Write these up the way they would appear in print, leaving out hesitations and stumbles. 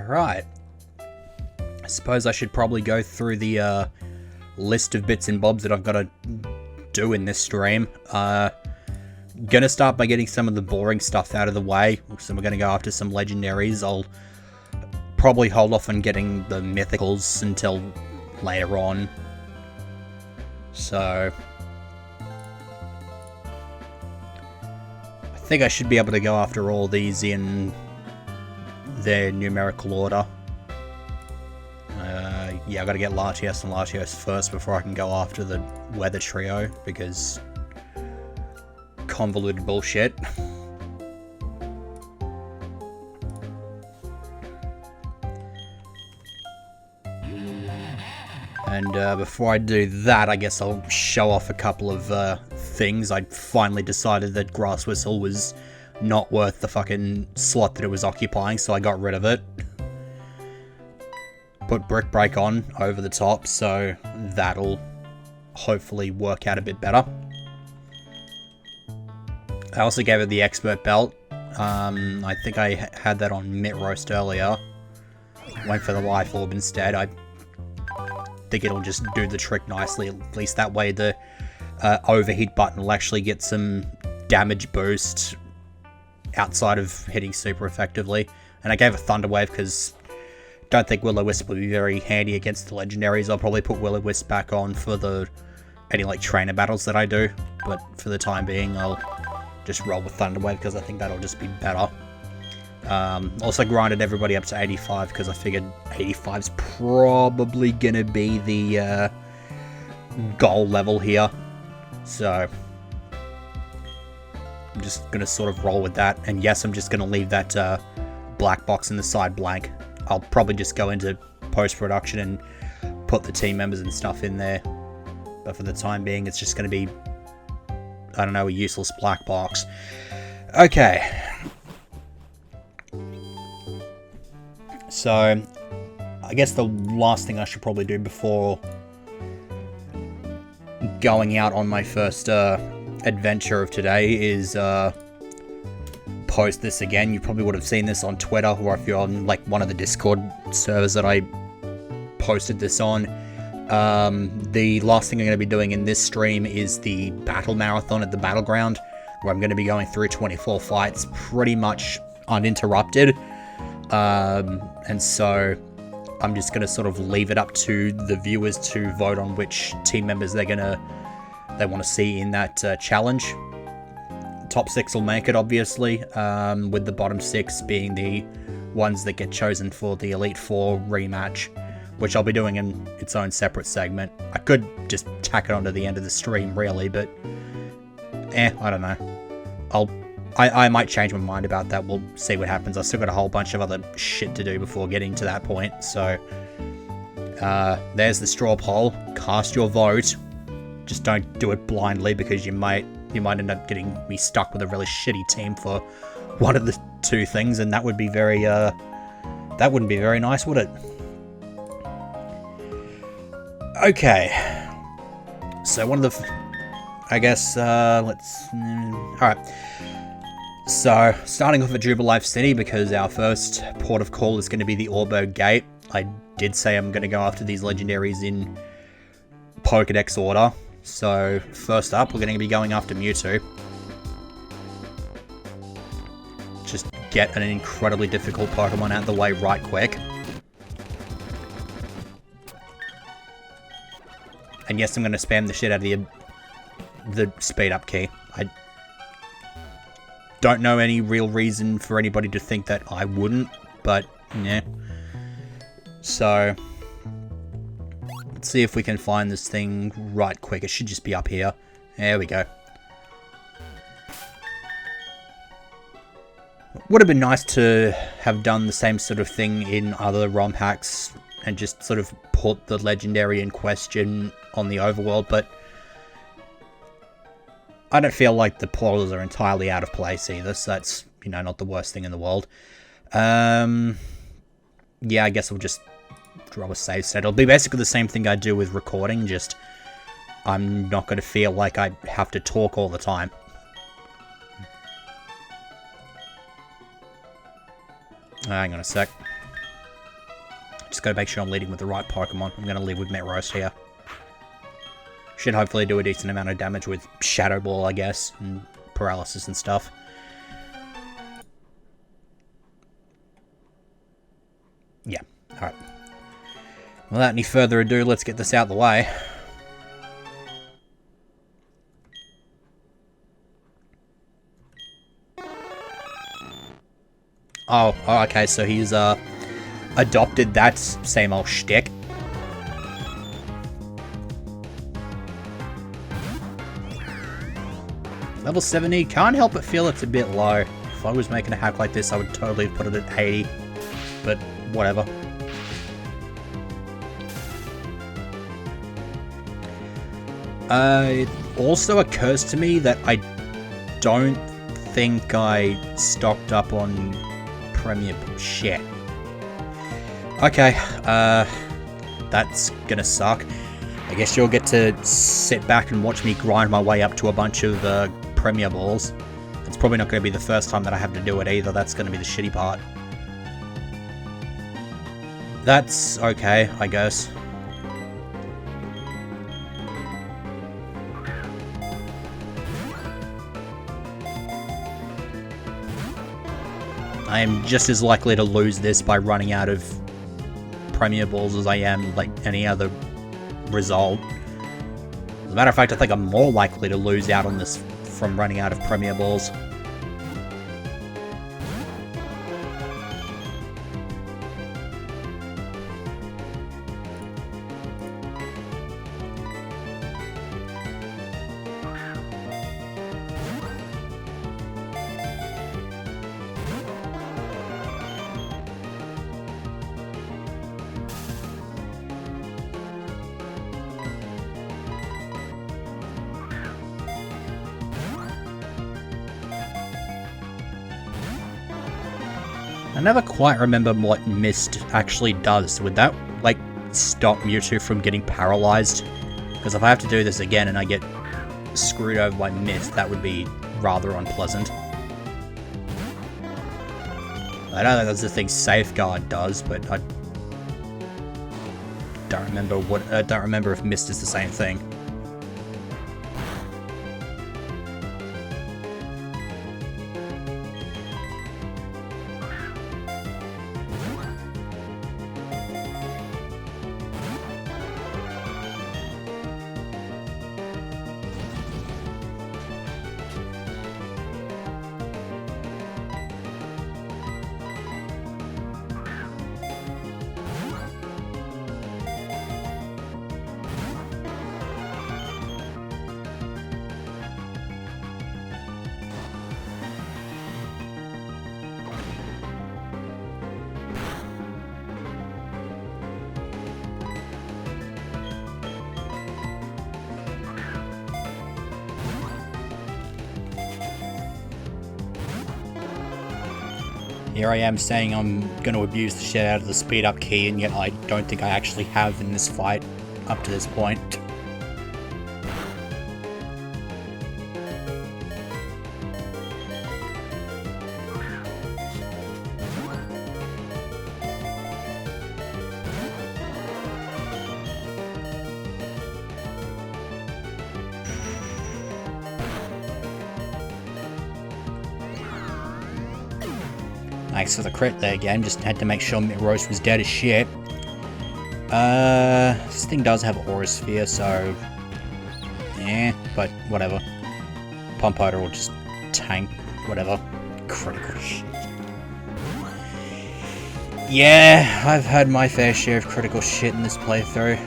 Alright. I suppose I should probably go through the list of bits and bobs that I've got to do in this stream. Gonna start by getting some of the boring stuff out of the way. So we're gonna go after some legendaries. I'll probably hold off on getting the mythicals until later on. So I think I should be able to go after all these in their numerical order. Yeah, I gotta get Latios and Latios first before I can go after the Weather Trio, because convoluted bullshit. And before I do that, I guess I'll show off a couple of things. I finally decided that Grass Whistle was not worth the fucking slot that it was occupying, so I got rid of it. Put Brick Break on over the top, so that'll hopefully work out a bit better. I also gave it the Expert Belt. I think I had that on Mitt Roast earlier. Went for the Life Orb instead. I think it'll just do the trick nicely. At least that way the overheat button will actually get some damage boost outside of hitting super effectively. And I gave it Thunder Wave because don't think Will-O-Wisp will be very handy against the legendaries. I'll probably put Will-O-Wisp back on for any like trainer battles that I do, but for the time being I'll just roll with Thunder Wave because I think that'll just be better. Also grinded everybody up to 85 because I figured 85's probably gonna be the goal level here, so I'm just gonna sort of roll with that. And yes, I'm just gonna leave that black box in the side blank. I'll probably just go into post-production and put the team members and stuff in there. But for the time being, it's just going to be, I don't know, a useless black box. Okay. So, I guess the last thing I should probably do before going out on my first adventure of today is post this again. You probably would have seen this on Twitter, or if you're on like one of the Discord servers that I posted this on. The last thing I'm going to be doing in this stream is the battle marathon at the battleground, where I'm going to be going through 24 fights pretty much uninterrupted. And so I'm just going to sort of leave it up to the viewers to vote on which team members they want to see in that challenge. Top 6 will make it, obviously, with the bottom 6 being the ones that get chosen for the Elite Four rematch, which I'll be doing in its own separate segment. I could just tack it onto the end of the stream, really, but I don't know. I might change my mind about that. We'll see what happens. I've still got a whole bunch of other shit to do before getting to that point, so there's the straw poll. Cast your vote. Just don't do it blindly, because you might end up getting me stuck with a really shitty team for one of the two things, and that would be very, that wouldn't be very nice, would it? Okay. So one of the, I guess, alright. So, starting off at Jubilife City, because our first port of call is going to be the Orberg Gate. I did say I'm going to go after these legendaries in Pokedex order. So, first up, we're going to be going after Mewtwo. Just get an incredibly difficult Pokemon out of the way right quick. And yes, I'm going to spam the shit out of the speed up key. I don't know any real reason for anybody to think that I wouldn't, but yeah. So let's see if we can find this thing right quick. It should just be up here. There we go. Would have been nice to have done the same sort of thing in other ROM hacks and just sort of put the legendary in question on the overworld, but I don't feel like the portals are entirely out of place either, so that's, you know, not the worst thing in the world. Yeah, I guess I'll just draw a save set. It'll be basically the same thing I do with recording, just I'm not going to feel like I have to talk all the time. Hang on a sec. gotta make sure I'm leading with the right Pokemon. I'm gonna lead with Metroast here. Should hopefully do a decent amount of damage with Shadow Ball, I guess, and Paralysis and stuff. Yeah, alright. Without any further ado, let's get this out of the way. Oh, okay, so he's, adopted that same old shtick. Level 70, can't help but feel it's a bit low. If I was making a hack like this, I would totally put it at 80, but whatever. It also occurs to me that I don't think I stocked up on Premier shit. Okay, that's gonna suck. I guess you'll get to sit back and watch me grind my way up to a bunch of Premier Balls. It's probably not going to be the first time that I have to do it either. That's going to be the shitty part. That's okay, I guess. I am just as likely to lose this by running out of Premier Balls as I am like any other result. As a matter of fact, I think I'm more likely to lose out on this from running out of Premier Balls. I never quite remember what Mist actually does. Would that, like, stop Mewtwo from getting paralyzed? Because if I have to do this again and I get screwed over by Mist, that would be rather unpleasant. I don't think that's the thing Safeguard does, but I don't remember what. I don't remember if Mist is the same thing. Here I am saying I'm going to abuse the shit out of the speed up key, and yet I don't think I actually have in this fight up to this point. Thanks for the crit there again, just had to make sure Metroast was dead as shit. This thing does have Aura Sphere, so... yeah, but whatever. Pumpoder will just tank, whatever. Critical shit. Yeah, I've had my fair share of critical shit in this playthrough.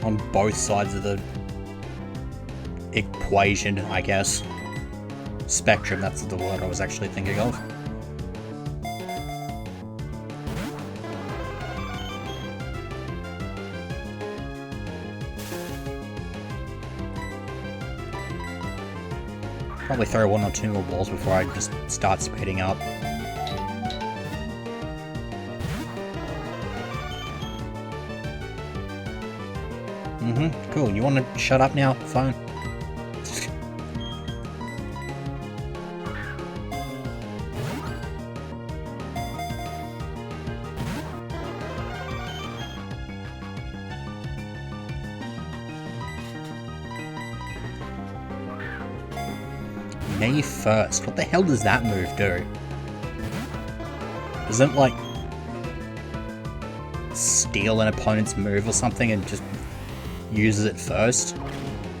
On both sides of the equation, I guess. Spectrum, that's the word I was actually thinking of. Probably throw one or two more balls before I just start speeding up. Cool. You want to shut up now, phone? Me first. What the hell does that move do? Doesn't it, like, steal an opponent's move or something and just uses it first?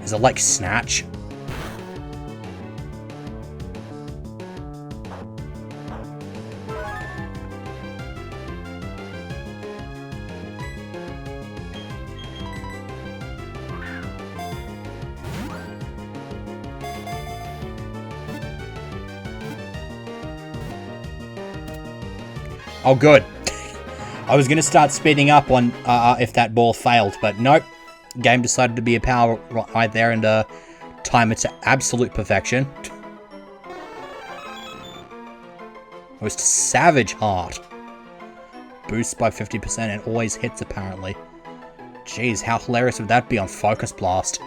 Is it like Snatch? Oh, good. I was going to start speeding up on if that ball failed, but nope. Game decided to be a power right there and time it to absolute perfection. Most savage heart. Boosts by 50% and always hits, apparently. Jeez, how hilarious would that be on Focus Blast?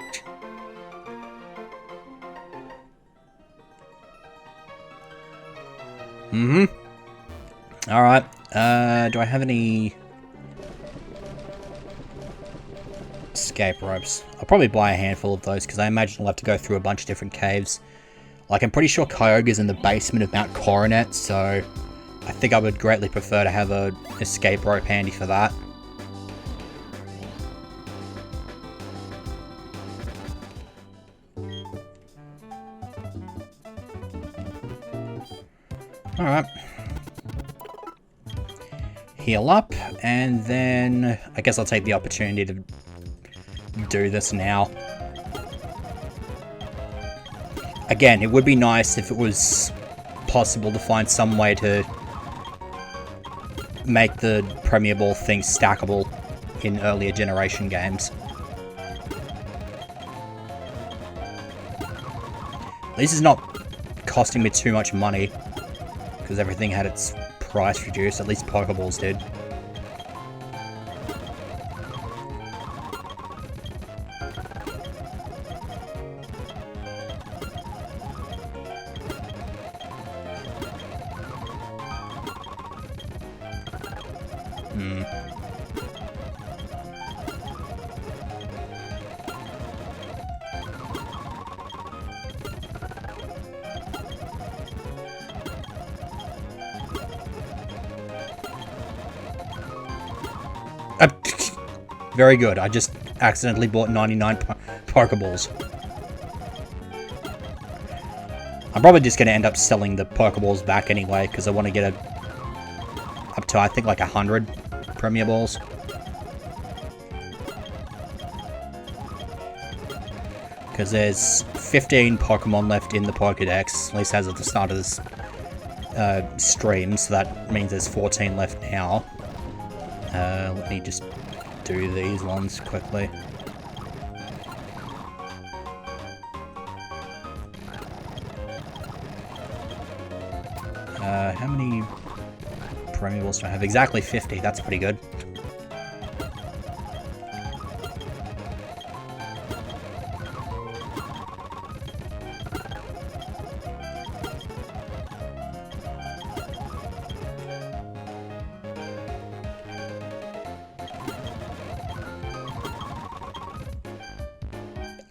Alright, do I have any escape ropes? I'll probably buy a handful of those, because I imagine I'll have to go through a bunch of different caves. Like, I'm pretty sure Kyogre's in the basement of Mount Coronet, so I think I would greatly prefer to have an escape rope handy for that. Alright. Heal up, and then I guess I'll take the opportunity to do this now. Again, it would be nice if it was possible to find some way to make the Premier Ball thing stackable in earlier generation games. At least it's not costing me too much money, because everything had its price reduced, at least Pokeballs did. Very good. I just accidentally bought 99 Pokeballs. I'm probably just going to end up selling the Pokeballs back anyway, because I want to get up to, I think, like 100 Premier Balls. Because there's 15 Pokemon left in the Pokedex, at least as of the start of this stream, so that means there's 14 left now. Let me just do these ones quickly. How many Premier Balls do I have? Exactly 50, that's pretty good.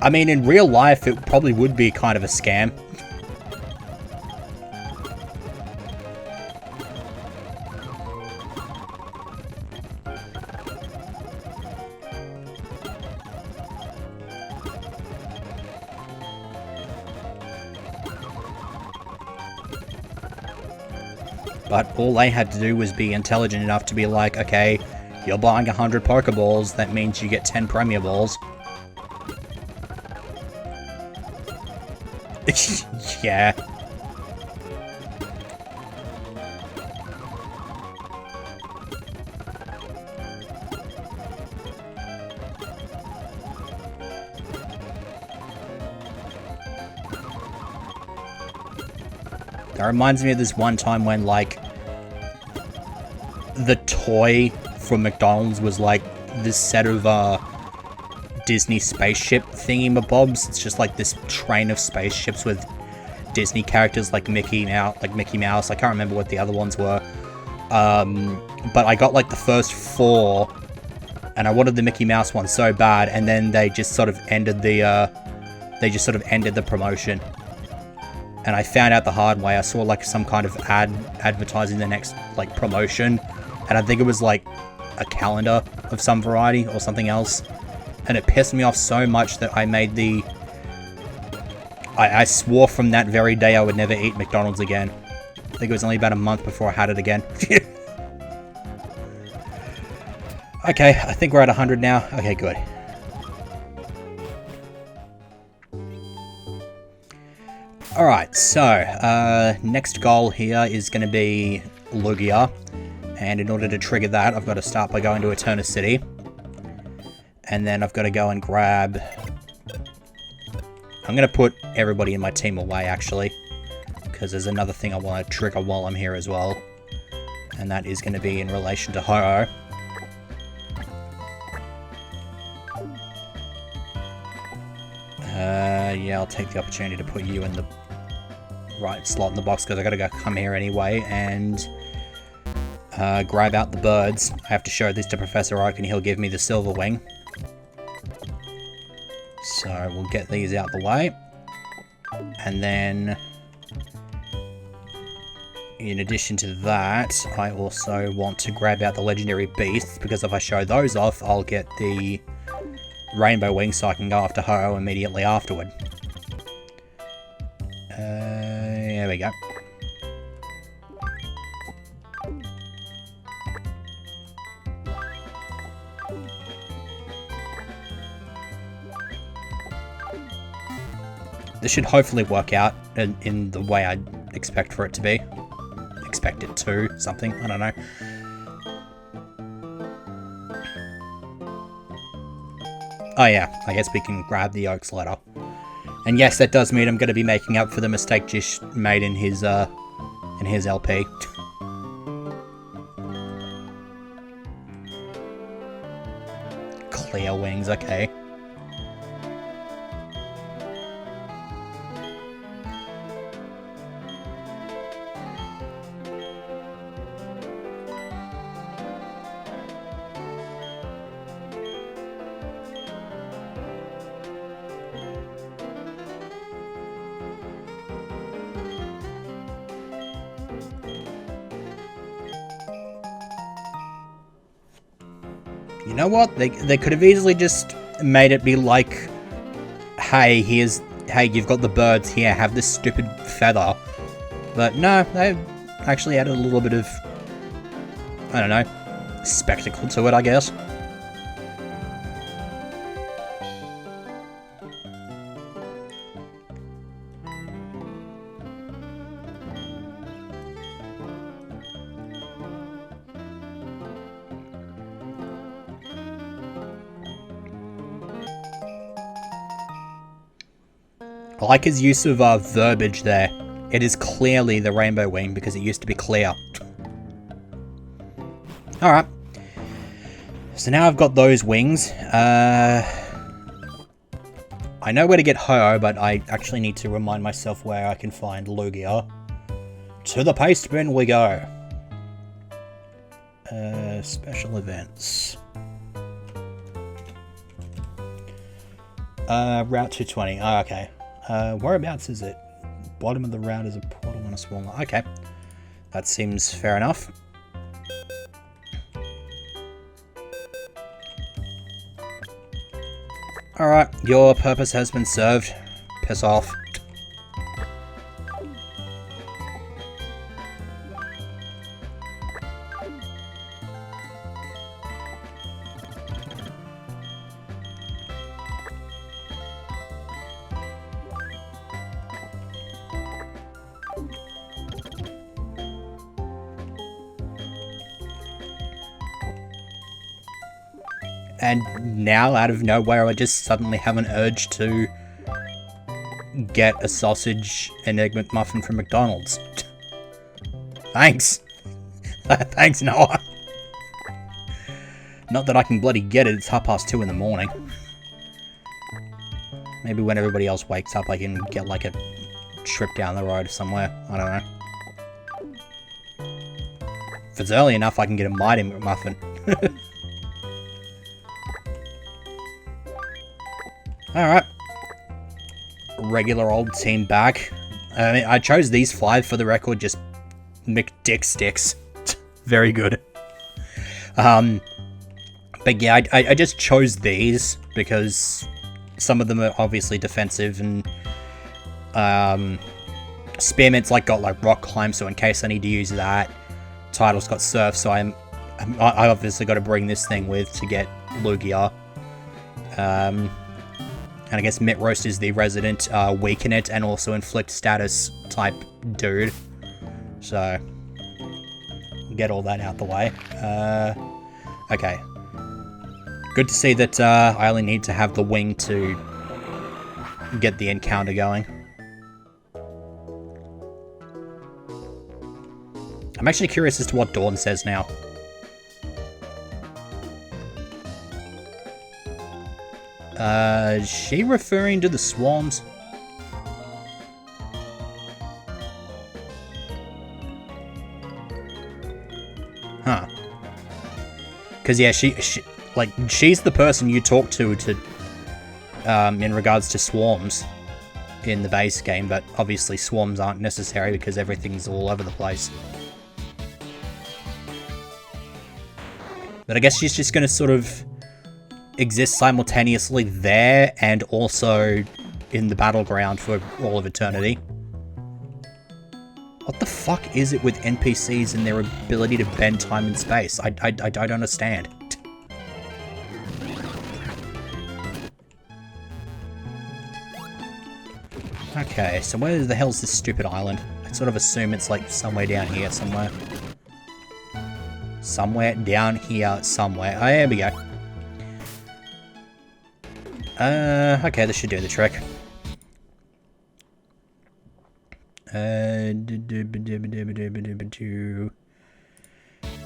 I mean, in real life, it probably would be kind of a scam. But all they had to do was be intelligent enough to be like, okay, you're buying 100 Pokeballs, that means you get 10 Premier Balls. Yeah. That reminds me of this one time when, like, the toy from McDonald's was, like, this set of, Disney spaceship thingy-mabobs. It's just like this train of spaceships with Disney characters like Mickey Mouse. I can't remember what the other ones were. But I got like the first 4, and I wanted the Mickey Mouse one so bad, and then they just sort of ended the promotion. And I found out the hard way. I saw like some kind of ad advertising the next like promotion, and I think it was like a calendar of some variety or something else, and it pissed me off so much that I made the I swore from that very day I would never eat McDonald's again. I think it was only about a month before I had it again. Okay, I think we're at 100 now. Okay, good. Alright, so, next goal here is going to be Lugia. And in order to trigger that, I've got to start by going to Eterna City. And then I've got to go and grab... I'm going to put everybody in my team away, actually. Because there's another thing I want to trigger while I'm here as well. And that is going to be in relation to Ho-Oh. Yeah, I'll take the opportunity to put you in the right slot in the box because I gotta come here anyway and grab out the birds. I have to show this to Professor Oak and he'll give me the silver wing. So we'll get these out the way. And then, in addition to that, I also want to grab out the legendary beasts because if I show those off, I'll get the rainbow wing so I can go after Ho-Oh immediately afterward. There we go. This should hopefully work out in the way I expect for it to be. Expect it to, something, I don't know. Oh yeah, I guess we can grab the Oak's letter. And yes, that does mean I'm going to be making up for the mistake Jish made in his LP. Clear wings, okay. You know what? They could have easily just made it be like, hey, you've got the birds here, have this stupid feather. But no, they actually added a little bit of, I don't know, spectacle to it, I guess. I like his use of verbiage there. It is clearly the rainbow wing because it used to be clear. Alright. So now I've got those wings. I know where to get Ho-Oh, but I actually need to remind myself where I can find Lugia. To the paste bin we go. Special events. Route 220. Oh, okay. Whereabouts is it? Bottom of the route is a portal and a smaller. Okay. That seems fair enough. Alright, your purpose has been served. Piss off. And now, out of nowhere, I just suddenly have an urge to get a sausage and egg McMuffin from McDonald's. Thanks. Thanks, Noah. Not that I can bloody get it, it's 2:30 in the morning. Maybe when everybody else wakes up I can get like a trip down the road somewhere. I don't know. If it's early enough I can get a Mighty McMuffin. Alright. Regular old team back. I mean, I chose these 5 for the record, just McDick sticks. Very good. But yeah, I just chose these because some of them are obviously defensive, and Spearmint's got rock climb, so in case I need to use that. Title's got surf, so I obviously got to bring this thing with to get Lugia. And I guess Mitt Roast is the resident weaken it and also inflict status type dude. So get all that out the way. Okay. Good to see that I only need to have the wing to get the encounter going. I'm actually curious as to what Dawn says now. Is she referring to the swarms? Huh. Because yeah, she's the person you talk to in regards to swarms in the base game, but obviously swarms aren't necessary because everything's all over the place. But I guess she's just going to sort of exist simultaneously there and also in the battleground for all of eternity. What the fuck is it with NPCs and their ability to bend time and space? I don't understand. Okay, so where the hell's this stupid island? I sort of assume it's somewhere down here somewhere. Somewhere down here somewhere. Oh, here we go. Okay, this should do the trick.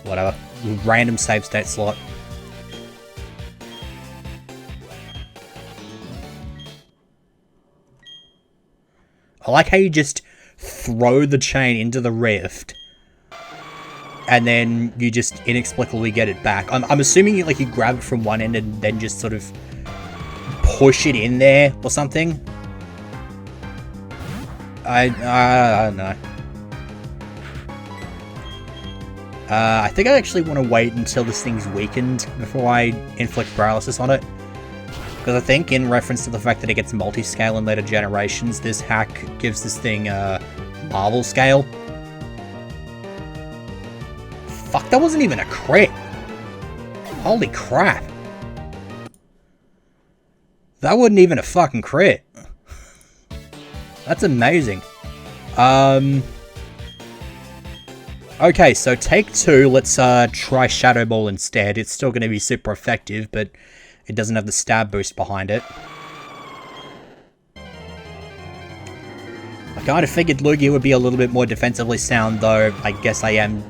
Whatever. Random save state slot. I like how you just throw the chain into the rift and then you just inexplicably get it back. I'm assuming you grab it from one end and then just sort of push it in there or something. I don't know. I think I actually want to wait until this thing's weakened before I inflict paralysis on it. Because I think, in reference to the fact that it gets multi-scale in later generations, this hack gives this thing Marvel scale. Fuck, that wasn't even a crit. Holy crap. That wasn't even a fucking crit. That's amazing. Okay, so take 2. Let's try Shadow Ball instead. It's still going to be super effective, but it doesn't have the stab boost behind it. I kind of figured Lugia would be a little bit more defensively sound, though I guess I am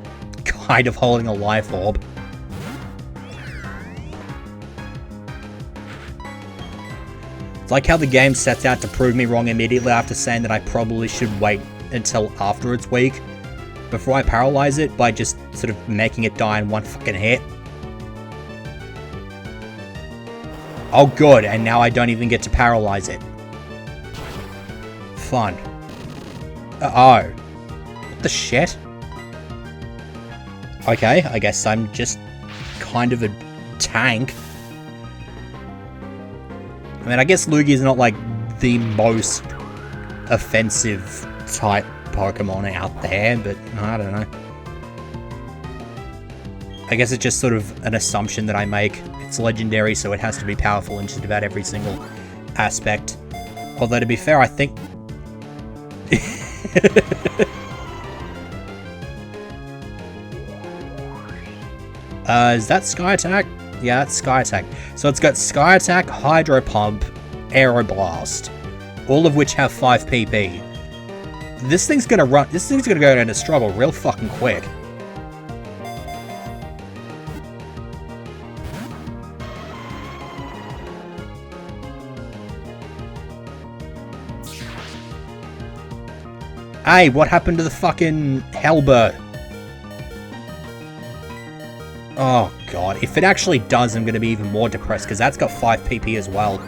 kind of holding a life orb. It's like how the game sets out to prove me wrong immediately after saying that I probably should wait until after it's weak before I paralyze it by just sort of making it die in one fucking hit. Oh good, and now I don't even get to paralyze it. Fun. Oh. What the shit? Okay, I guess I'm just kind of a tank. I mean, I guess Lugia's not the most offensive type Pokemon out there, but I don't know. I guess it's just sort of an assumption that I make. It's legendary, so it has to be powerful in just about every single aspect. Although, to be fair, I think... is that Sky Attack? Yeah, that's Sky Attack. So it's got Sky Attack, Hydro Pump, Aeroblast, all of which have 5 PP. This thing's gonna go down to struggle real fucking quick. Hey, what happened to the fucking Hellbird? Oh god, if it actually does, I'm going to be even more depressed, because that's got 5 PP as well.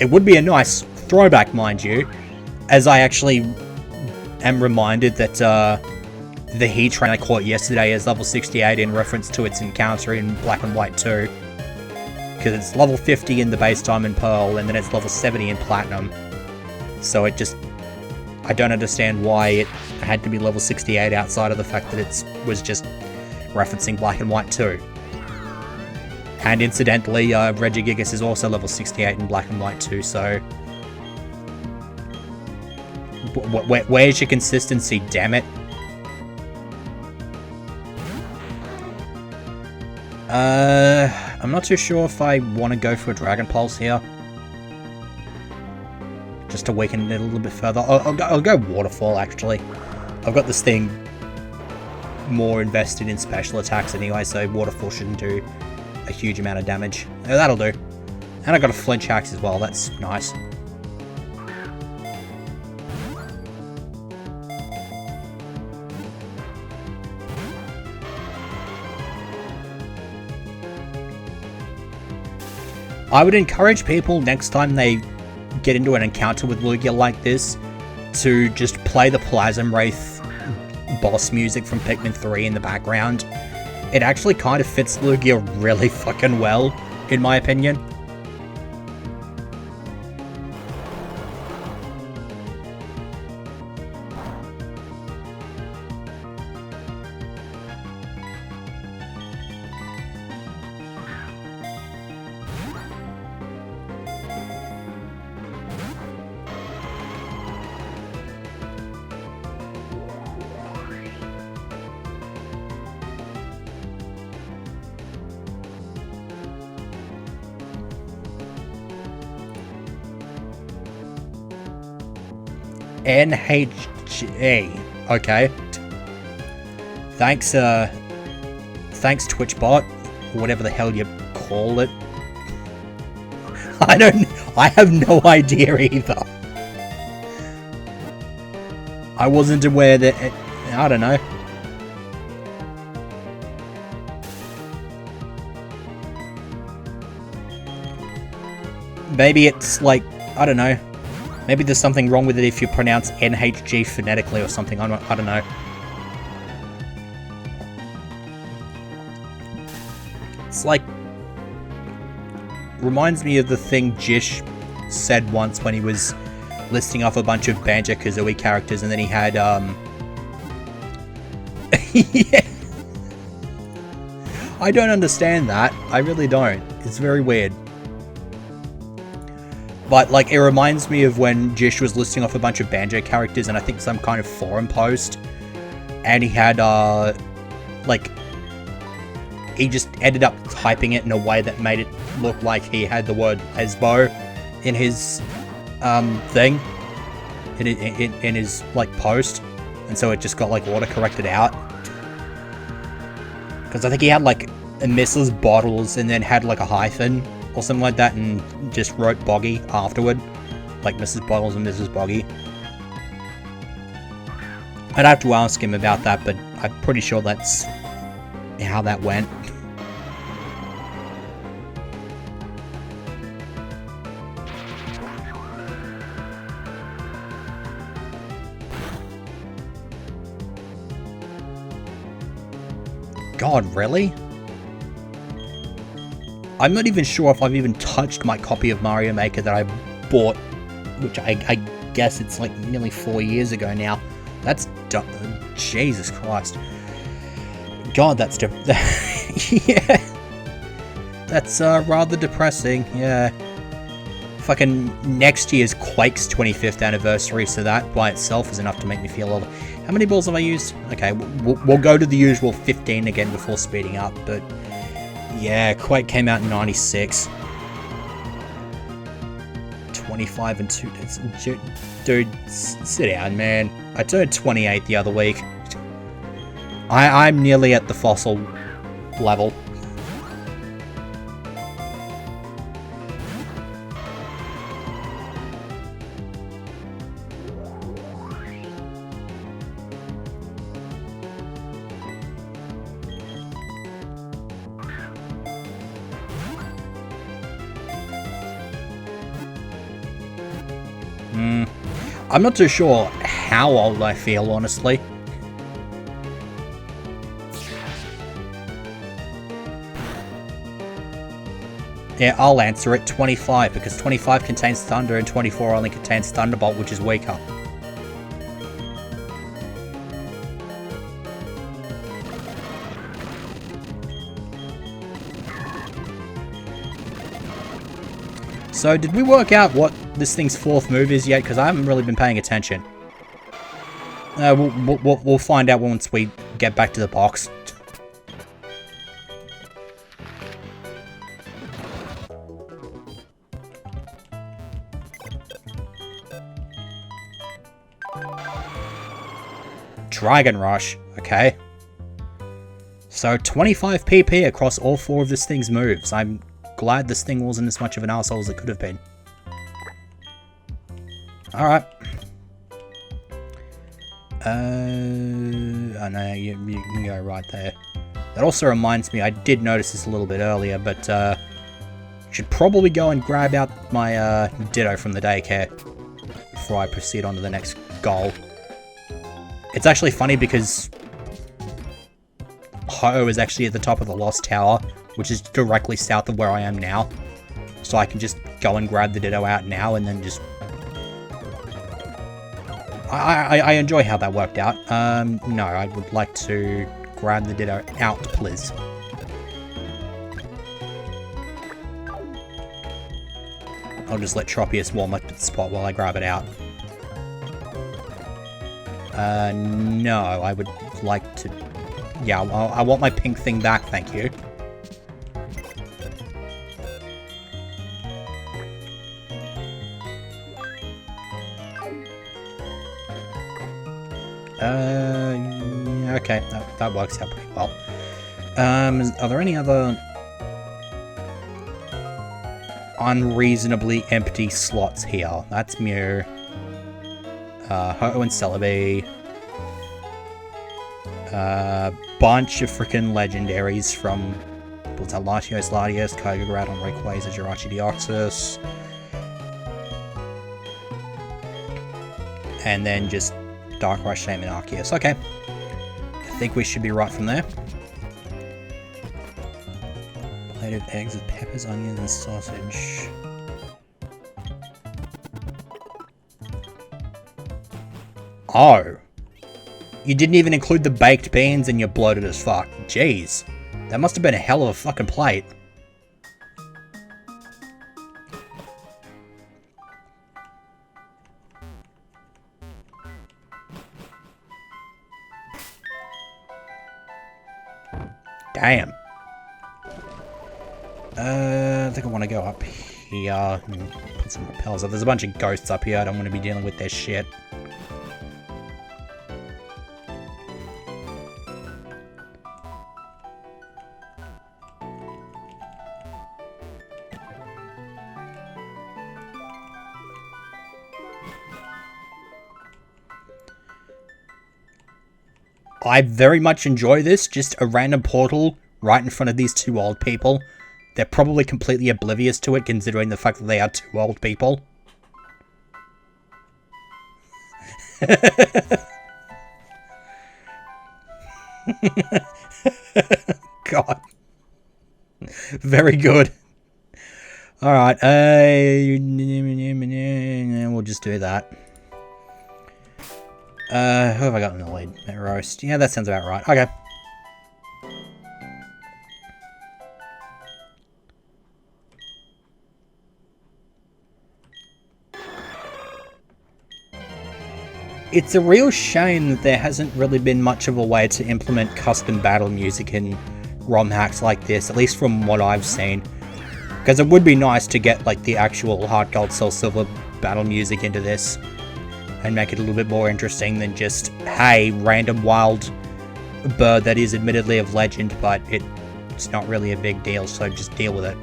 it would be a nice throwback, mind you, as I actually am reminded that the Heatran I caught yesterday is level 68 in reference to its encounter in Black and White 2. Because it's level 50 in the base Diamond Pearl, and then it's level 70 in Platinum. So it just... I don't understand why it had to be level 68 outside of the fact that it was just referencing Black and White 2. And incidentally, Regigigas is also level 68 in Black and White 2, so... Where's your consistency, damn it? I'm not too sure if I want to go for a Dragon Pulse here. Just to weaken it a little bit further. I'll go Waterfall, actually. I've got this thing more invested in special attacks anyway, so Waterfall shouldn't do a huge amount of damage. That'll do. And I got a Flinch Axe as well, that's nice. I would encourage people next time they get into an encounter with Lugia like this to just play the Plasm Wraith boss music from Pikmin 3 in the background. It actually kind of fits Lugia really fucking well, in my opinion. NHA. Okay. Thanks, thanks Twitchbot, or whatever the hell you call it. I have no idea either. I wasn't aware that I don't know. Maybe it's like, I don't know. Maybe there's something wrong with it if you pronounce NHG phonetically or something. I don't know. It's like... reminds me of the thing Jish said once when he was listing off a bunch of Banjo-Kazooie characters, and then he had, yeah. I don't understand that. I really don't. It's very weird. But, like, it reminds me of when Jish was listing off a bunch of Banjo characters and I think some kind of forum post. And he had, like... he just ended up typing it in a way that made it look like he had the word Esbo in his, thing. In his, like, post. And so it just got, like, auto-corrected out. Because I think he had, like, a Mrs. Bottles and then had, like, a hyphen or something like that, and just wrote Boggy afterward, like Mrs. Bottles and Mrs. Boggy. I'd have to ask him about that, but I'm pretty sure that's how that went. God, really? I'm not even sure if I've even touched my copy of Mario Maker that I bought, which I guess it's like nearly 4 years ago now. That's Jesus Christ. God, that's yeah. That's rather depressing, yeah. Fucking next year's Quake's 25th anniversary, so that by itself is enough to make me feel old. How many balls have I used? Okay, we'll go to the usual 15 again before speeding up, but... yeah, Quake came out in 96. 25 and 2... dude, sit down, man. I turned 28 the other week. I'm nearly at the fossil level. I'm not too sure how old I feel, honestly. Yeah, I'll answer it. 25, because 25 contains Thunder and 24 only contains Thunderbolt, which is weaker. So, did we work out what this thing's 4th move is yet? Because I haven't really been paying attention. We'll find out once we get back to the box. Dragon Rush, okay. So 25 PP across all 4 of this thing's moves. I'm glad this thing wasn't as much of an arsehole as it could have been. Alright. I know you can go right there. That also reminds me, I did notice this a little bit earlier, but should probably go and grab out my Ditto from the daycare before I proceed on to the next goal. It's actually funny because Ho is actually at the top of the Lost Tower, which is directly south of where I am now. So I can just go and grab the Ditto out now and then just... I enjoy how that worked out. No, I would like to grab the Ditto out, please. I'll just let Tropius warm up at the spot while I grab it out. No, I would like to... Yeah, I want my pink thing back, thank you. Okay, that works out pretty well. Are there any other unreasonably empty slots here? That's Mew. Ho and Celebi. Bunch of freaking legendaries from what's that? Latios, Kyogre, Groudon, Rayquaza, Jirachi, Deoxys. And then just Darkrai, Shaymin, Arceus. Okay. I think we should be right from there. Plate of eggs with peppers, onions, and sausage. Oh. You didn't even include the baked beans and you're bloated as fuck. Jeez. That must have been a hell of a fucking plate. Damn. I think I want to go up here and put some repels up. There's a bunch of ghosts up here. I don't want to be dealing with their shit. I very much enjoy this, just a random portal right in front of these 2 old people. They're probably completely oblivious to it, considering the fact that they are 2 old people. God. Very good. Alright, we'll just do that. Who have I got in the lead? Roast. Yeah, that sounds about right. Okay. It's a real shame that there hasn't really been much of a way to implement custom battle music in ROM hacks like this, at least from what I've seen. Because it would be nice to get like the actual Heart Gold Soul Silver battle music into this. And make it a little bit more interesting than just, hey, random wild bird that is admittedly of legend, but it's not really a big deal, so just deal with it.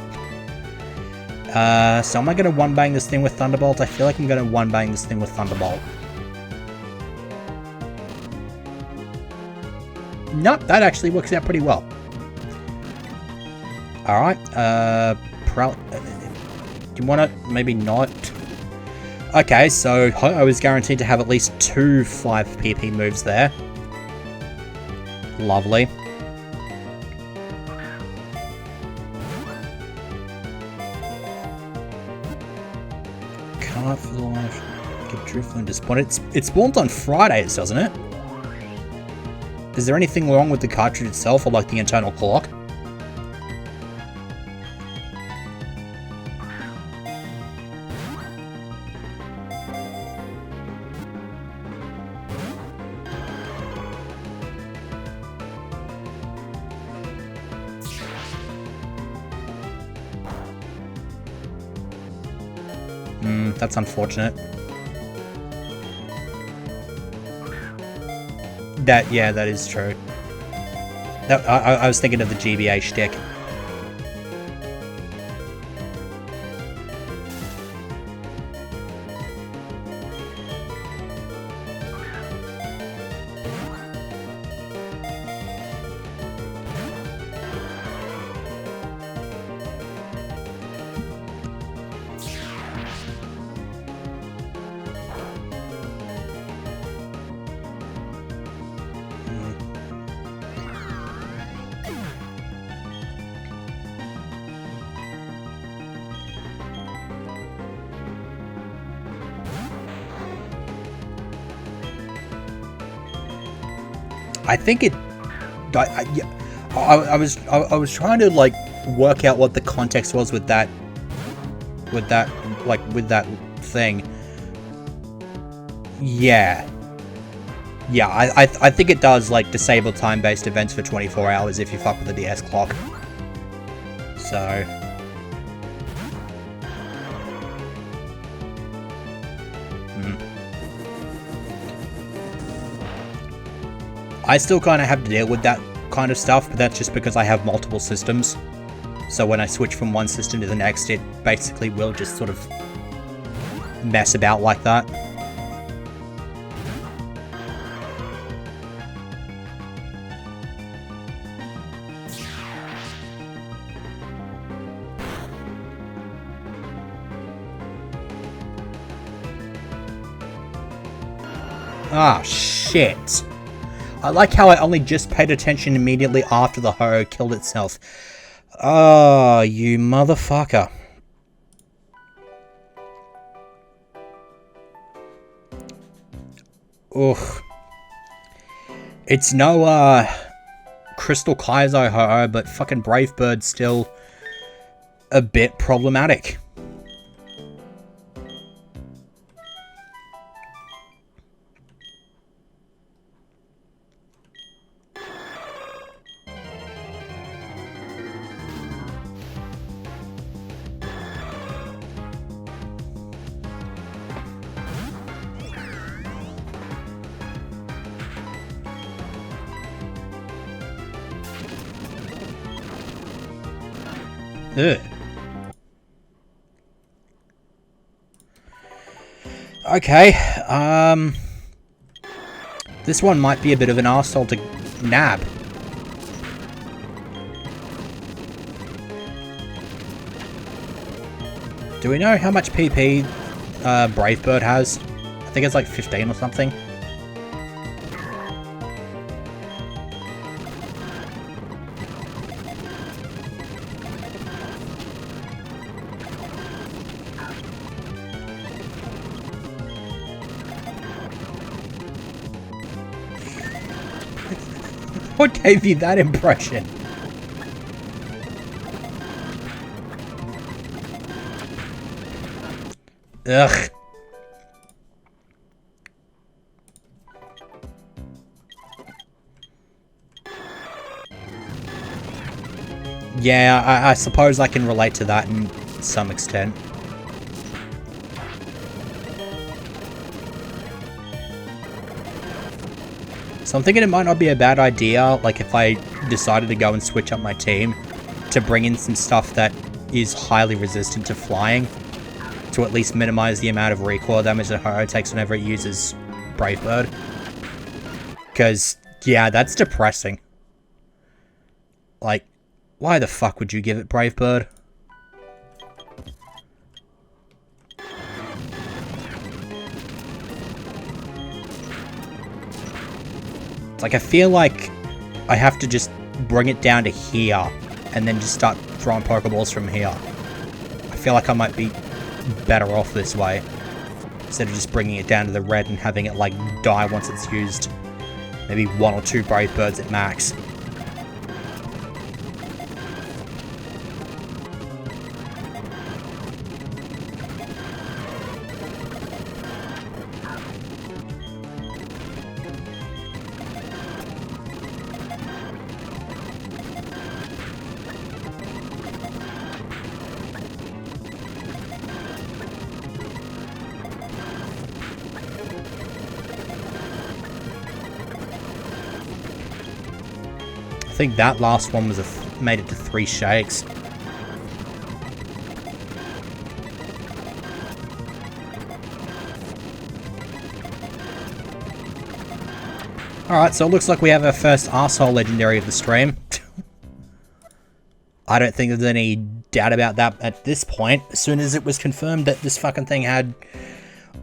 So am I going to one-bang this thing with Thunderbolt? I feel like I'm going to one-bang this thing with Thunderbolt. Nope, that actually works out pretty well. Alright, do you want to maybe not... Okay, so Ho-Oh is guaranteed to have at least 2 5 PP moves there. Lovely. Can't for the life get Drifloon to spawn. It spawns on Fridays, doesn't it? Is there anything wrong with the cartridge itself or like the internal clock? That's unfortunate. Yeah, that is true. I was thinking of the GBA shtick. I think it. I was trying to like work out what the context was with that thing. Yeah. I think it does like disable time-based events for 24 hours if you fuck with the DS clock. So. I still kind of have to deal with that kind of stuff, but that's just because I have multiple systems. So when I switch from one system to the next, it basically will just sort of mess about like that. Ah, shit. I like how I only just paid attention immediately after the Ho-Oh killed itself. Oh, you motherfucker. Ugh. It's no, Crystal Kaizo Ho-Oh, but fucking Brave Bird's still a bit problematic. Ugh. Okay, this one might be a bit of an arsehole to nab. Do we know how much PP Brave Bird has? I think it's like 15 or something. What gave you that impression? Ugh. Yeah, I suppose I can relate to that in some extent. So I'm thinking it might not be a bad idea, like if I decided to go and switch up my team, to bring in some stuff that is highly resistant to flying, to at least minimize the amount of recoil damage that Ho-Oh takes whenever it uses Brave Bird. Because, yeah, that's depressing. Like, why the fuck would you give it Brave Bird? It's like I feel like I have to just bring it down to here and then just start throwing Pokeballs from here. I feel like I might be better off this way instead of just bringing it down to the red and having it like die once it's used. Maybe 1 or 2 Brave Birds at max. I think that last one was made it to 3 shakes. Alright, so it looks like we have our first arsehole legendary of the stream. I don't think there's any doubt about that at this point, as soon as it was confirmed that this fucking thing had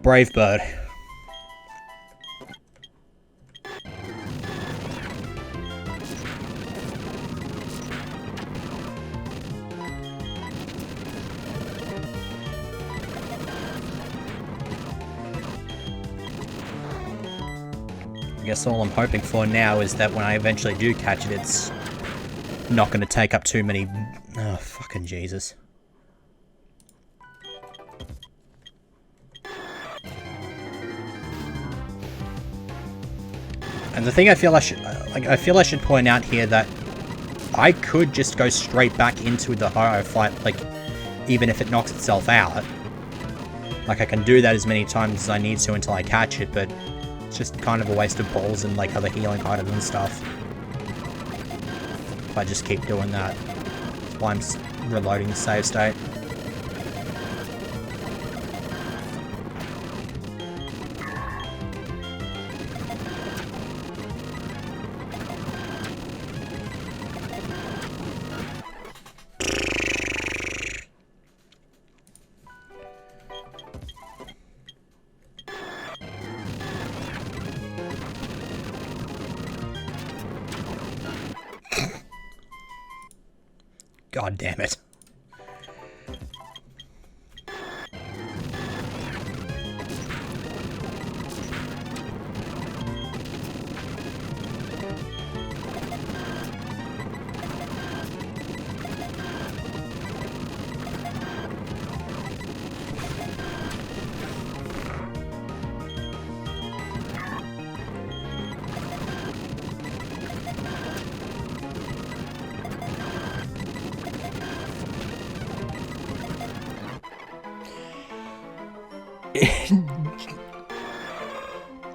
Brave Bird. I guess all I'm hoping for now is that when I eventually do catch it, it's not going to take up too many... Oh, fucking Jesus. And the thing I feel I should point out here that I could just go straight back into the Ho-Oh fight, like, even if it knocks itself out. Like, I can do that as many times as I need to until I catch it, but it's just kind of a waste of balls and, like, other healing items and stuff. If I just keep doing that. That's why I'm reloading the save state. God damn it.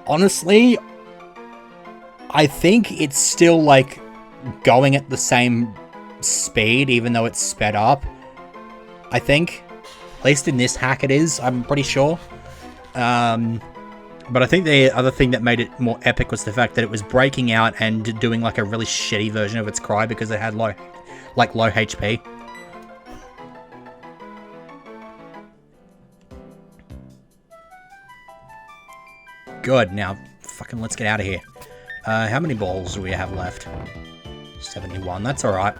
Honestly, I think it's still, like, going at the same speed, even though it's sped up. I think. At least in this hack it is, I'm pretty sure. But I think the other thing that made it more epic was the fact that it was breaking out and doing, like, a really shitty version of its cry because it had low HP. Good, now fucking let's get out of here. How many balls do we have left? 71, that's alright.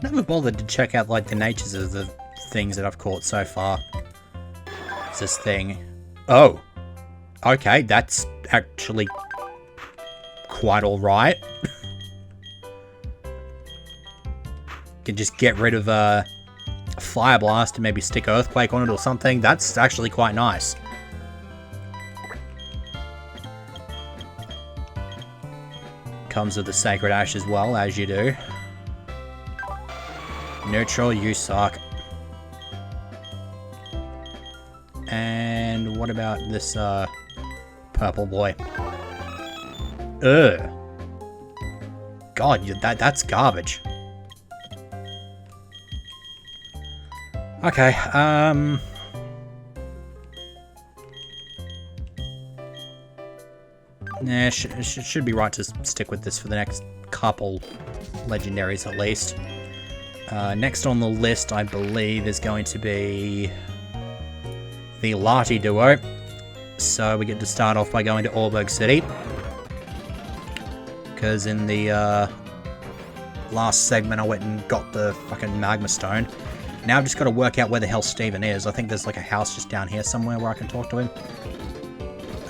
Never bothered to check out, like, the natures of the things that I've caught so far. This thing. Oh. Okay, that's actually quite alright. Can just get rid of Fire Blast and maybe stick Earthquake on it or something. That's actually quite nice. Comes with the Sacred Ash as well, as you do. Neutral, you suck. And what about this, purple boy? Ugh. God, that's garbage. Okay, Nah, should be right to stick with this for the next couple legendaries at least. Next on the list, I believe, is going to be the Lati duo. So we get to start off by going to Orberg City, because in the last segment I went and got the fucking Magma Stone. Now I've just got to work out where the hell Steven is. I think there's like a house just down here somewhere where I can talk to him.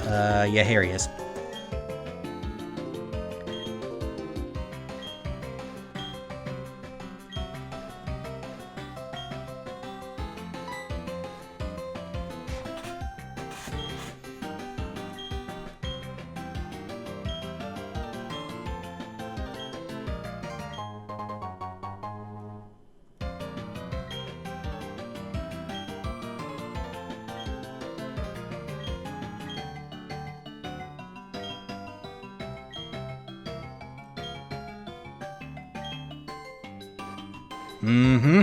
Yeah, here he is. Mm-hmm.